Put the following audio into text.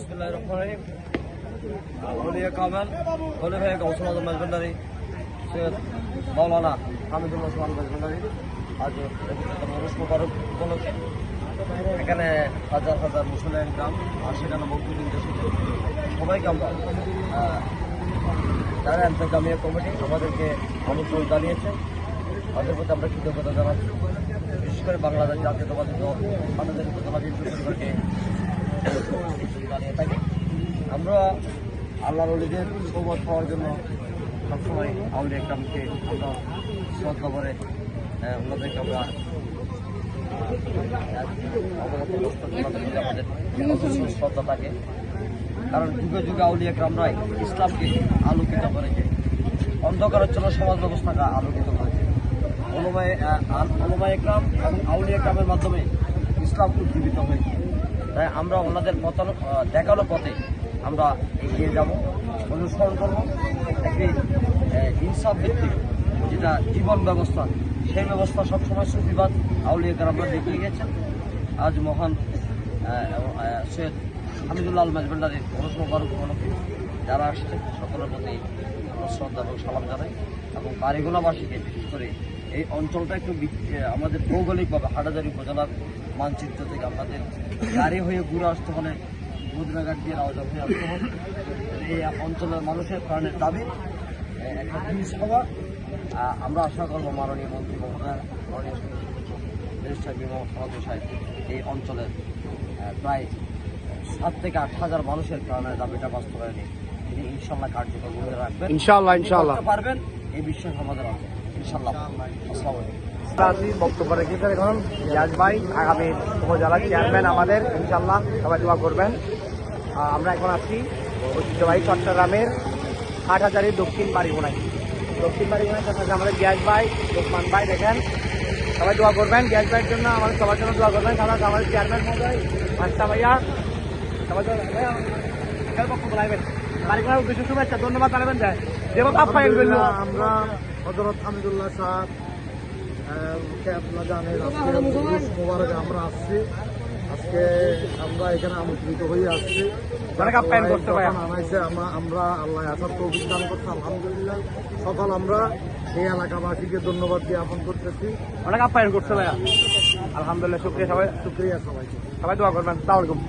বিসমিল্লাহির রহমানির রহিম। ওলিয়া কামাল খলিফা গাউসুল আজম মাঝভান্ডারী সৈয়দ মাওলানা হামিদুল্লাহ সোহান মাঝভান্ডারী আজ রুশ মোবারক উপলক্ষে এখানে হাজার হাজার মুসলিম গ্রাম আর সেখানে মকবুলিন দেশে সবাইকে আমরা যারা আন্তর্জামিয়া কমিটি আমাদেরকে আমন্ত্রণ জানিয়েছে তাদের প্রতি আমরা কৃতজ্ঞতা জানাচ্ছি। বিশেষ করে বাংলাদেশ জাতীয়তাবাদী দল আমাদের উপজেলা পরিবারকে জানিয়ে থাকি। আমরা আল্লাহর ওলিদের সৌবত পাওয়ার জন্য সবসময় আউলিয়া ইকরামকে আমরা শ্রদ্ধা করে ওনাদেরকে আমরা আমাদের শ্রদ্ধা থাকে। কারণ যুগে যুগে আউলিয়া ইকরামরাই ইসলামকে আলোকিত করেছে, অন্ধকারাচ্ছন্ন সমাজ ব্যবস্থাকে আলোকিত করেছে। ওলামায়ে ইকরাম এবং আউলিয়া ইকরামের মাধ্যমে ইসলাম উজ্জীবিত হয়েছে। তাই আমরা ওনাদের দেখানো পথে আমরা এগিয়ে যাব, অনুসরণ করব। একটি ইনসাফ ভিত্তিক যেটা জীবন ব্যবস্থা, সেই ব্যবস্থা সবসময় সুফিবাদ আউলিয়া ইকরামরা দেখিয়ে গেছেন। আজ মহান সৈয়দ হামিদুল্লাহ আল মাঝভান্ডারীর রুশ মোবারক উপলক্ষে যারা আসছে সকলের প্রতি আমরা শ্রদ্ধা এবং সালাম জানাই। এবং বাড়িগোলাবাসীকে বিশেষ করে এই অঞ্চলটা একটু আমাদের ভৌগোলিকভাবে হাটাজারি উপজেলার মানচিত্র থেকে আমাদের গাড়ি হয়ে ঘুরে আসতে হলে বুধরাঘাট দিয়ে রাওজান হয়ে আসতে হবে। এই অঞ্চলের মানুষের প্রাণের দাবি একটা ব্রিজ হওয়া। আমরা আশা করবো মাননীয় মন্ত্রী মহোদয়, মাননীয় রেজিস্ট্রার মোহাম্মদ সাহেব এই অঞ্চলের প্রায় 7 থেকে 8 হাজার মানুষের প্রাণের দাবিটা বাস্তবায়নে তিনি ইনশাল্লাহ কার্যকর ভূমিকা রাখবেন, ইনশাল্লাহ পারবেন, এই বিশ্বাস আমাদের আছে ইনশাল্লাহ। আসসালামু আলাইকুম। বক্তব্য রেখেছেন এখন ইয়াজ ভাই, আগামী উপজেলার চেয়ারম্যান আমাদের, ইনশাল্লাহ সবাই দোয়া করবেন। আমরা এখন আসছি ঐতিহ্যবাহী চট্টগ্রামের হাটহাজারীর দক্ষিণ বাড়িগোনায় সাথে আমাদের গ্যাস ভাই, লোকমান ভাই, দেখেন সবাই দোয়া করবেন গ্যাস ভাইয়ের জন্য, আমাদের সবার জন্য দোয়া করবেন। সাধারণত আমাদের চেয়ারম্যান মহোদয় মাস্টা ভাইয়া সবাই বক্তব্য লাগবেন, বাড়িগোনার উদ্দেশ্যে শুভেচ্ছা ধন্যবাদ জানাবেন। যায় দেব আমরা হযরত হামিদুল্লাহ সাহেব আপনারা জানেন রুশ মোবারকে আমরা আসছি। আজকে আমরা এখানে আমন্ত্রিত হয়ে আসছি। আমরা আল্লাহ আসার তৌফিক দান করছি, আলহামদুলিল্লাহ। সকাল আমরা এই এলাকাবাসীকে ধন্যবাদ জ্ঞাপন করতেছি। অনেক আপ্যায়ন করছে ভাইয়া, আলহামদুলিল্লাহ। শুক্রিয়া সবাইকে, সবাইকে সবাই দোয়া করবেন। আসসালামু আলাইকুম।